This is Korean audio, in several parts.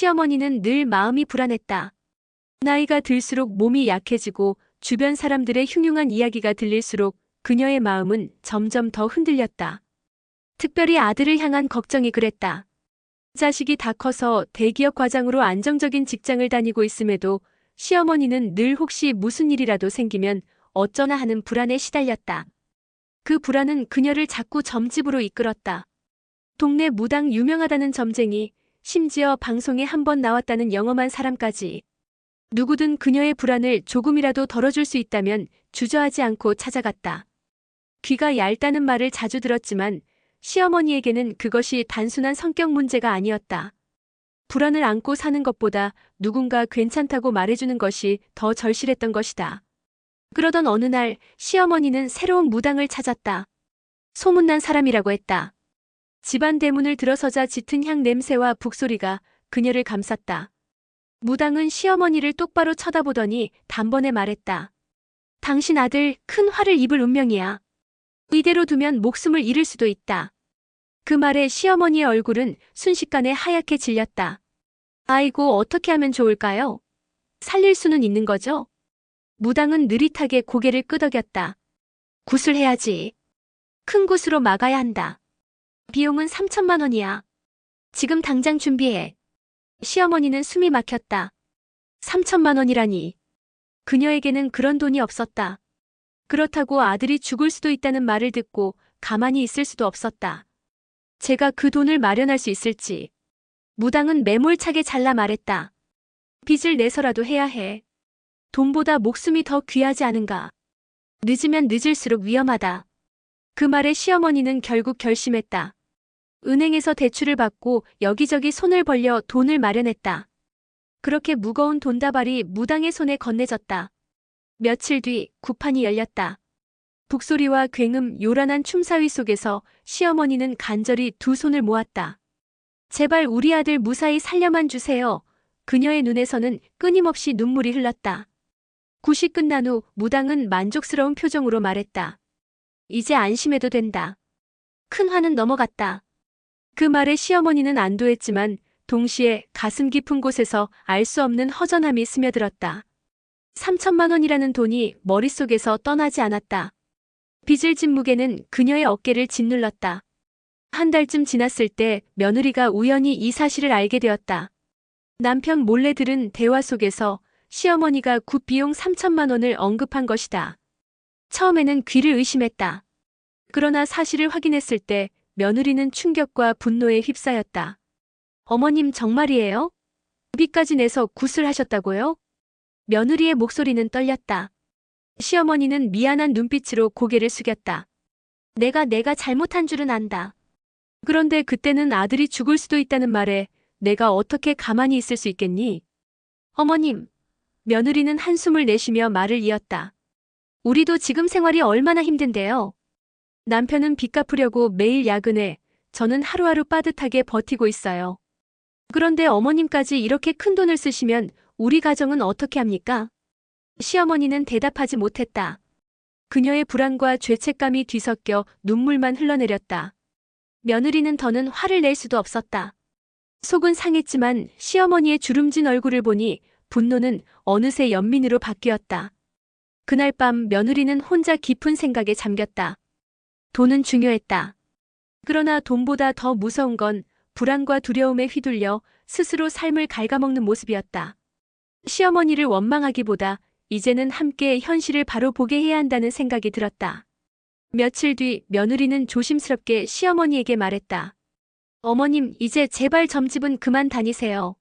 시어머니는 늘 마음이 불안했다. 나이가 들수록 몸이 약해지고 주변 사람들의 흉흉한 이야기가 들릴수록 그녀의 마음은 점점 더 흔들렸다. 특별히 아들을 향한 걱정이 그랬다. 자식이 다 커서 대기업 과장으로 안정적인 직장을 다니고 있음에도 시어머니는 늘 혹시 무슨 일이라도 생기면 어쩌나 하는 불안에 시달렸다. 그 불안은 그녀를 자꾸 점집으로 이끌었다. 동네 무당 유명하다는 점쟁이, 심지어 방송에 한 번 나왔다는 영험한 사람까지. 누구든 그녀의 불안을 조금이라도 덜어줄 수 있다면 주저하지 않고 찾아갔다. 귀가 얇다는 말을 자주 들었지만 시어머니에게는 그것이 단순한 성격 문제가 아니었다. 불안을 안고 사는 것보다 누군가 괜찮다고 말해주는 것이 더 절실했던 것이다. 그러던 어느 날 시어머니는 새로운 무당을 찾았다. 소문난 사람이라고 했다. 집안 대문을 들어서자 짙은 향 냄새와 북소리가 그녀를 감쌌다. 무당은 시어머니를 똑바로 쳐다보더니 단번에 말했다. 당신 아들 큰 화를 입을 운명이야. 이대로 두면 목숨을 잃을 수도 있다. 그 말에 시어머니의 얼굴은 순식간에 하얗게 질렸다. 아이고, 어떻게 하면 좋을까요? 살릴 수는 있는 거죠? 무당은 느릿하게 고개를 끄덕였다. 굿을 해야지. 큰 굿으로 막아야 한다. 비용은 3천만 원이야. 지금 당장 준비해. 시어머니는 숨이 막혔다. 3천만 원이라니. 그녀에게는 그런 돈이 없었다. 그렇다고 아들이 죽을 수도 있다는 말을 듣고 가만히 있을 수도 없었다. 제가 그 돈을 마련할 수 있을지. 무당은 매몰차게 잘라 말했다. 빚을 내서라도 해야 해. 돈보다 목숨이 더 귀하지 않은가. 늦으면 늦을수록 위험하다. 그 말에 시어머니는 결국 결심했다. 은행에서 대출을 받고 여기저기 손을 벌려 돈을 마련했다. 그렇게 무거운 돈다발이 무당의 손에 건네졌다. 며칠 뒤 구판이 열렸다. 북소리와 굉음, 요란한 춤사위 속에서 시어머니는 간절히 두 손을 모았다. 제발 우리 아들 무사히 살려만 주세요. 그녀의 눈에서는 끊임없이 눈물이 흘렀다. 굿이 끝난 후 무당은 만족스러운 표정으로 말했다. 이제 안심해도 된다. 큰 화는 넘어갔다. 그 말에 시어머니는 안도했지만 동시에 가슴 깊은 곳에서 알 수 없는 허전함이 스며들었다. 3천만 원이라는 돈이 머릿속에서 떠나지 않았다. 빚을 진 무게는 그녀의 어깨를 짓눌렀다. 한 달쯤 지났을 때 며느리가 우연히 이 사실을 알게 되었다. 남편 몰래 들은 대화 속에서 시어머니가 굿 비용 3천만 원을 언급한 것이다. 처음에는 귀를 의심했다. 그러나 사실을 확인했을 때 며느리는 충격과 분노에 휩싸였다. 어머님 정말이에요? 빚까지 내서 굿을 하셨다고요? 며느리의 목소리는 떨렸다. 시어머니는 미안한 눈빛으로 고개를 숙였다. 내가 잘못한 줄은 안다. 그런데 그때는 아들이 죽을 수도 있다는 말에 내가 어떻게 가만히 있을 수 있겠니? 어머님. 며느리는 한숨을 내쉬며 말을 이었다. 우리도 지금 생활이 얼마나 힘든데요. 남편은 빚 갚으려고 매일 야근해 저는 하루하루 빠듯하게 버티고 있어요. 그런데 어머님까지 이렇게 큰 돈을 쓰시면 우리 가정은 어떻게 합니까? 시어머니는 대답하지 못했다. 그녀의 불안과 죄책감이 뒤섞여 눈물만 흘러내렸다. 며느리는 더는 화를 낼 수도 없었다. 속은 상했지만 시어머니의 주름진 얼굴을 보니 분노는 어느새 연민으로 바뀌었다. 그날 밤 며느리는 혼자 깊은 생각에 잠겼다. 돈은 중요했다. 그러나 돈보다 더 무서운 건 불안과 두려움에 휘둘려 스스로 삶을 갉아먹는 모습이었다. 시어머니를 원망하기보다 이제는 함께 현실을 바로 보게 해야 한다는 생각이 들었다. 며칠 뒤 며느리는 조심스럽게 시어머니에게 말했다. 어머님, 이제 제발 점집은 그만 다니세요.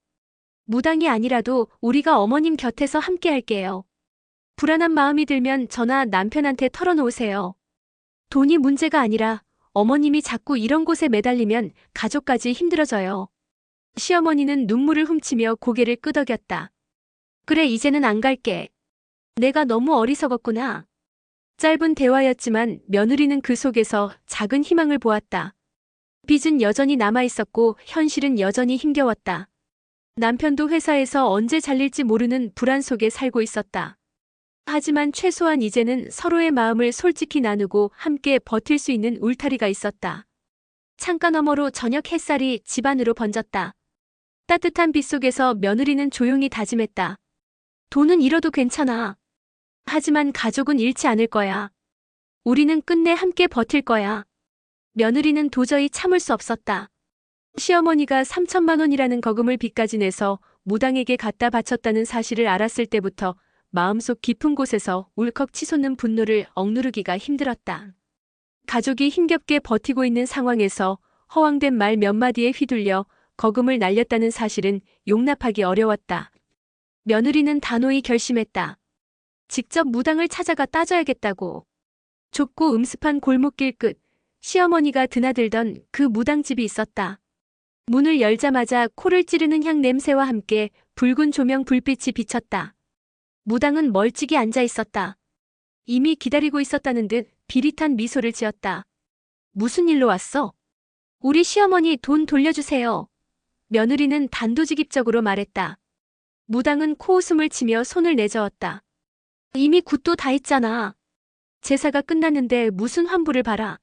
무당이 아니라도 우리가 어머님 곁에서 함께 할게요. 불안한 마음이 들면 저나 남편한테 털어놓으세요. 돈이 문제가 아니라 어머님이 자꾸 이런 곳에 매달리면 가족까지 힘들어져요. 시어머니는 눈물을 훔치며 고개를 끄덕였다. 그래, 이제는 안 갈게. 내가 너무 어리석었구나. 짧은 대화였지만 며느리는 그 속에서 작은 희망을 보았다. 빚은 여전히 남아있었고 현실은 여전히 힘겨웠다. 남편도 회사에서 언제 잘릴지 모르는 불안 속에 살고 있었다. 하지만 최소한 이제는 서로의 마음을 솔직히 나누고 함께 버틸 수 있는 울타리가 있었다. 창가 너머로 저녁 햇살이 집 안으로 번졌다. 따뜻한 빛 속에서 며느리는 조용히 다짐했다. 돈은 잃어도 괜찮아. 하지만 가족은 잃지 않을 거야. 우리는 끝내 함께 버틸 거야. 며느리는 도저히 참을 수 없었다. 시어머니가 3천만 원이라는 거금을 빚까지 내서 무당에게 갖다 바쳤다는 사실을 알았을 때부터 마음속 깊은 곳에서 울컥 치솟는 분노를 억누르기가 힘들었다. 가족이 힘겹게 버티고 있는 상황에서 허황된 말 몇 마디에 휘둘려 거금을 날렸다는 사실은 용납하기 어려웠다. 며느리는 단호히 결심했다. 직접 무당을 찾아가 따져야겠다고. 좁고 음습한 골목길 끝, 시어머니가 드나들던 그 무당집이 있었다. 문을 열자마자 코를 찌르는 향 냄새와 함께 붉은 조명 불빛이 비쳤다. 무당은 멀찍이 앉아 있었다. 이미 기다리고 있었다는 듯 비릿한 미소를 지었다. 무슨 일로 왔어? 우리 시어머니 돈 돌려주세요. 며느리는 단도직입적으로 말했다. 무당은 코웃음을 치며 손을 내저었다. 이미 굿도 다 했잖아. 제사가 끝났는데 무슨 환불을 바라.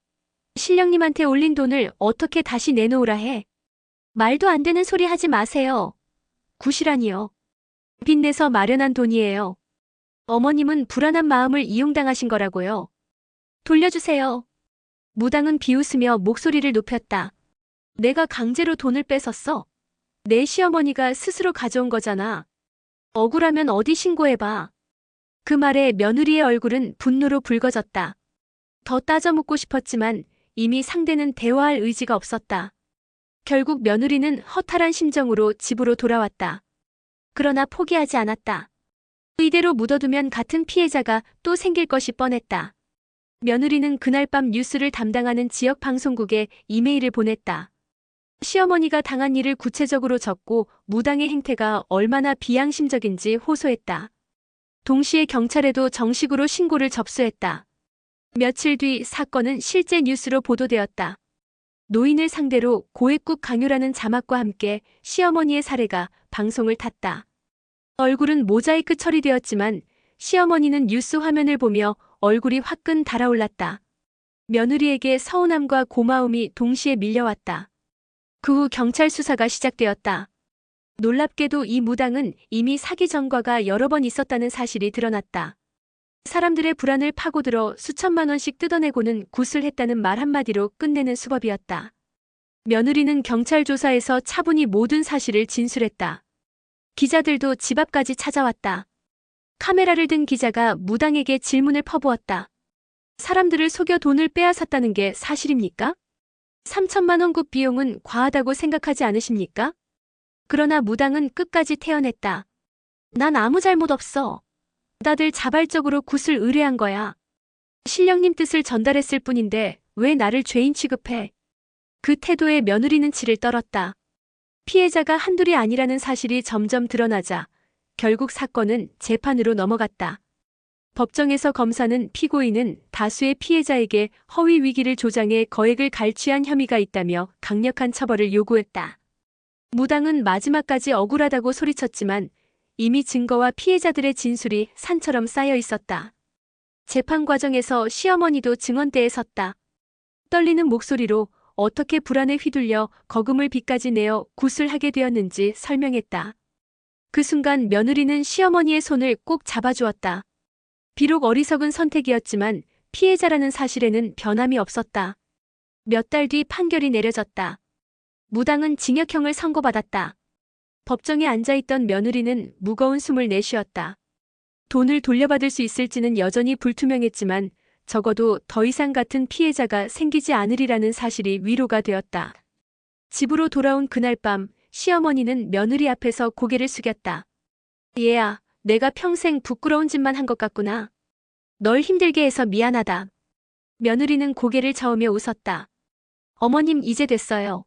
신령님한테 올린 돈을 어떻게 다시 내놓으라 해. 말도 안 되는 소리 하지 마세요. 굿이라니요. 빚내서 마련한 돈이에요. 어머님은 불안한 마음을 이용당하신 거라고요. 돌려주세요. 무당은 비웃으며 목소리를 높였다. 내가 강제로 돈을 뺏었어. 내 시어머니가 스스로 가져온 거잖아. 억울하면 어디 신고해봐. 그 말에 며느리의 얼굴은 분노로 붉어졌다. 더 따져 묻고 싶었지만 이미 상대는 대화할 의지가 없었다. 결국 며느리는 허탈한 심정으로 집으로 돌아왔다. 그러나 포기하지 않았다. 이대로 묻어두면 같은 피해자가 또 생길 것이 뻔했다. 며느리는 그날 밤 뉴스를 담당하는 지역 방송국에 이메일을 보냈다. 시어머니가 당한 일을 구체적으로 적고 무당의 행태가 얼마나 비양심적인지 호소했다. 동시에 경찰에도 정식으로 신고를 접수했다. 며칠 뒤 사건은 실제 뉴스로 보도되었다. 노인을 상대로 고액국 강요라는 자막과 함께 시어머니의 사례가 방송을 탔다. 얼굴은 모자이크 처리되었지만 시어머니는 뉴스 화면을 보며 얼굴이 화끈 달아올랐다. 며느리에게 서운함과 고마움이 동시에 밀려왔다. 그 후 경찰 수사가 시작되었다. 놀랍게도 이 무당은 이미 사기 전과가 여러 번 있었다는 사실이 드러났다. 사람들의 불안을 파고들어 수천만 원씩 뜯어내고는 굿을 했다는 말 한마디로 끝내는 수법이었다. 며느리는 경찰 조사에서 차분히 모든 사실을 진술했다. 기자들도 집 앞까지 찾아왔다. 카메라를 든 기자가 무당에게 질문을 퍼부었다. 사람들을 속여 돈을 빼앗았다는 게 사실입니까? 3천만 원 굿 비용은 과하다고 생각하지 않으십니까? 그러나 무당은 끝까지 태연했다. 난 아무 잘못 없어. 다들 자발적으로 굿을 의뢰한 거야. 신령님 뜻을 전달했을 뿐인데 왜 나를 죄인 취급해? 그 태도에 며느리는 치를 떨었다. 피해자가 한둘이 아니라는 사실이 점점 드러나자 결국 사건은 재판으로 넘어갔다. 법정에서 검사는 피고인은 다수의 피해자에게 허위 위기를 조장해 거액을 갈취한 혐의가 있다며 강력한 처벌을 요구했다. 무당은 마지막까지 억울하다고 소리쳤지만 이미 증거와 피해자들의 진술이 산처럼 쌓여 있었다. 재판 과정에서 시어머니도 증언대에 섰다. 떨리는 목소리로 어떻게 불안에 휘둘려 거금을 빚까지 내어 굿을 하게 되었는지 설명했다. 그 순간 며느리는 시어머니의 손을 꼭 잡아주었다. 비록 어리석은 선택이었지만 피해자라는 사실에는 변함이 없었다. 몇 달 뒤 판결이 내려졌다. 무당은 징역형을 선고받았다. 법정에 앉아있던 며느리는 무거운 숨을 내쉬었다. 돈을 돌려받을 수 있을지는 여전히 불투명했지만 적어도 더 이상 같은 피해자가 생기지 않으리라는 사실이 위로가 되었다. 집으로 돌아온 그날 밤 시어머니는 며느리 앞에서 고개를 숙였다. 얘야, 내가 평생 부끄러운 짓만 한 것 같구나. 널 힘들게 해서 미안하다. 며느리는 고개를 저으며 웃었다. 어머님 이제 됐어요.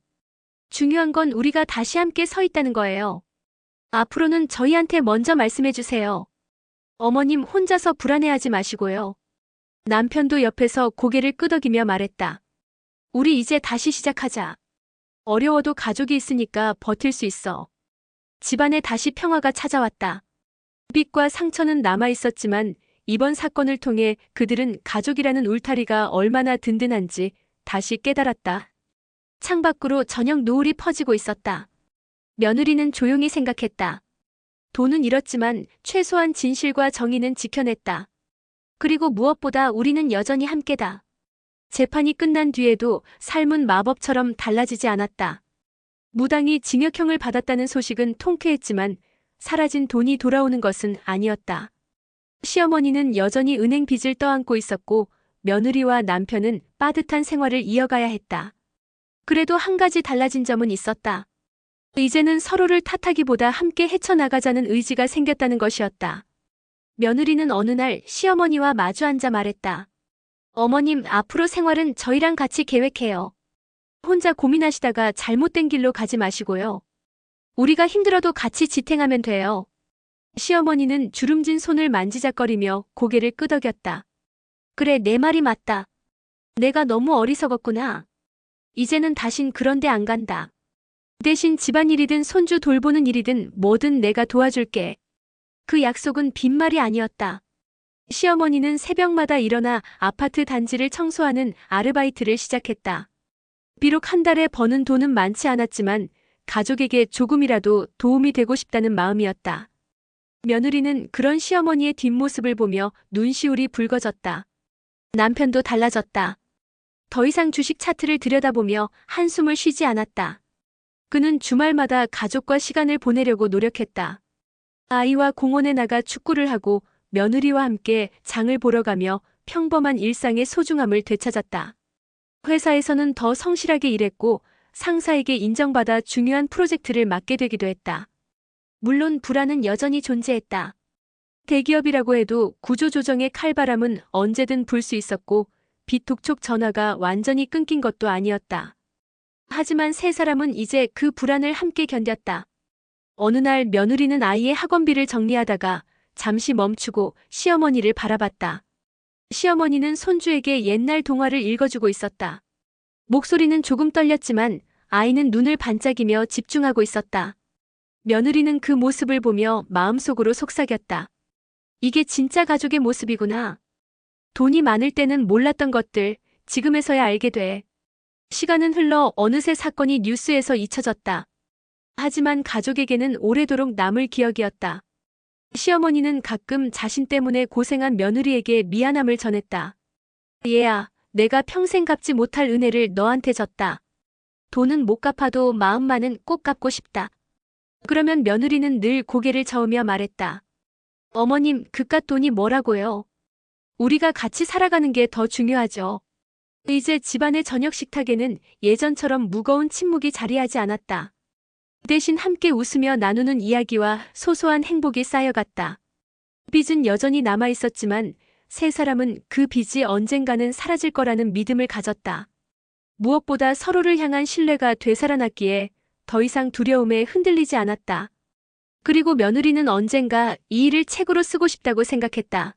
중요한 건 우리가 다시 함께 서 있다는 거예요. 앞으로는 저희한테 먼저 말씀해 주세요. 어머님 혼자서 불안해하지 마시고요. 남편도 옆에서 고개를 끄덕이며 말했다. 우리 이제 다시 시작하자. 어려워도 가족이 있으니까 버틸 수 있어. 집안에 다시 평화가 찾아왔다. 빚과 상처는 남아있었지만 이번 사건을 통해 그들은 가족이라는 울타리가 얼마나 든든한지 다시 깨달았다. 창밖으로 저녁 노을이 퍼지고 있었다. 며느리는 조용히 생각했다. 돈은 잃었지만 최소한 진실과 정의는 지켜냈다. 그리고 무엇보다 우리는 여전히 함께다. 재판이 끝난 뒤에도 삶은 마법처럼 달라지지 않았다. 무당이 징역형을 받았다는 소식은 통쾌했지만 사라진 돈이 돌아오는 것은 아니었다. 시어머니는 여전히 은행 빚을 떠안고 있었고 며느리와 남편은 빠듯한 생활을 이어가야 했다. 그래도 한 가지 달라진 점은 있었다. 이제는 서로를 탓하기보다 함께 헤쳐나가자는 의지가 생겼다는 것이었다. 며느리는 어느 날 시어머니와 마주 앉아 말했다. 어머님, 앞으로 생활은 저희랑 같이 계획해요. 혼자 고민하시다가 잘못된 길로 가지 마시고요. 우리가 힘들어도 같이 지탱하면 돼요. 시어머니는 주름진 손을 만지작거리며 고개를 끄덕였다. 그래, 내 말이 맞다. 내가 너무 어리석었구나. 이제는 다신 그런 데 안 간다. 대신 집안일이든 손주 돌보는 일이든 뭐든 내가 도와줄게. 그 약속은 빈말이 아니었다. 시어머니는 새벽마다 일어나 아파트 단지를 청소하는 아르바이트를 시작했다. 비록 한 달에 버는 돈은 많지 않았지만 가족에게 조금이라도 도움이 되고 싶다는 마음이었다. 며느리는 그런 시어머니의 뒷모습을 보며 눈시울이 붉어졌다. 남편도 달라졌다. 더 이상 주식 차트를 들여다보며 한숨을 쉬지 않았다. 그는 주말마다 가족과 시간을 보내려고 노력했다. 아이와 공원에 나가 축구를 하고 며느리와 함께 장을 보러 가며 평범한 일상의 소중함을 되찾았다. 회사에서는 더 성실하게 일했고 상사에게 인정받아 중요한 프로젝트를 맡게 되기도 했다. 물론 불안은 여전히 존재했다. 대기업이라고 해도 구조조정의 칼바람은 언제든 불 수 있었고 비톡촉 전화가 완전히 끊긴 것도 아니었다. 하지만 세 사람은 이제 그 불안을 함께 견뎠다. 어느 날 며느리는 아이의 학원비를 정리하다가 잠시 멈추고 시어머니를 바라봤다. 시어머니는 손주에게 옛날 동화를 읽어주고 있었다. 목소리는 조금 떨렸지만 아이는 눈을 반짝이며 집중하고 있었다. 며느리는 그 모습을 보며 마음속으로 속삭였다. 이게 진짜 가족의 모습이구나. 돈이 많을 때는 몰랐던 것들, 지금에서야 알게 돼. 시간은 흘러 어느새 사건이 뉴스에서 잊혀졌다. 하지만 가족에게는 오래도록 남을 기억이었다. 시어머니는 가끔 자신 때문에 고생한 며느리에게 미안함을 전했다. 얘야, 내가 평생 갚지 못할 은혜를 너한테 졌다. 돈은 못 갚아도 마음만은 꼭 갚고 싶다. 그러면 며느리는 늘 고개를 저으며 말했다. 어머님, 그깟 돈이 뭐라고요? 우리가 같이 살아가는 게 더 중요하죠. 이제 집안의 저녁 식탁에는 예전처럼 무거운 침묵이 자리하지 않았다. 대신 함께 웃으며 나누는 이야기와 소소한 행복이 쌓여갔다. 빚은 여전히 남아있었지만 세 사람은 그 빚이 언젠가는 사라질 거라는 믿음을 가졌다. 무엇보다 서로를 향한 신뢰가 되살아났기에 더 이상 두려움에 흔들리지 않았다. 그리고 며느리는 언젠가 이 일을 책으로 쓰고 싶다고 생각했다.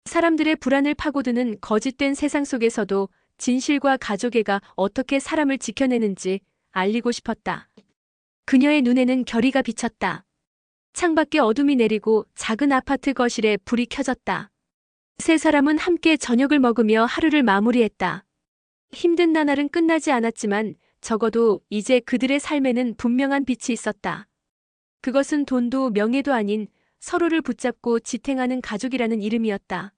사람들의 불안을 파고드는 거짓된 세상 속에서도 진실과 가족애가 어떻게 사람을 지켜내는지 알리고 싶었다. 그녀의 눈에는 결의가 비쳤다. 창밖에 어둠이 내리고 작은 아파트 거실에 불이 켜졌다. 세 사람은 함께 저녁을 먹으며 하루를 마무리했다. 힘든 나날은 끝나지 않았지만 적어도 이제 그들의 삶에는 분명한 빛이 있었다. 그것은 돈도 명예도 아닌 서로를 붙잡고 지탱하는 가족이라는 이름이었다.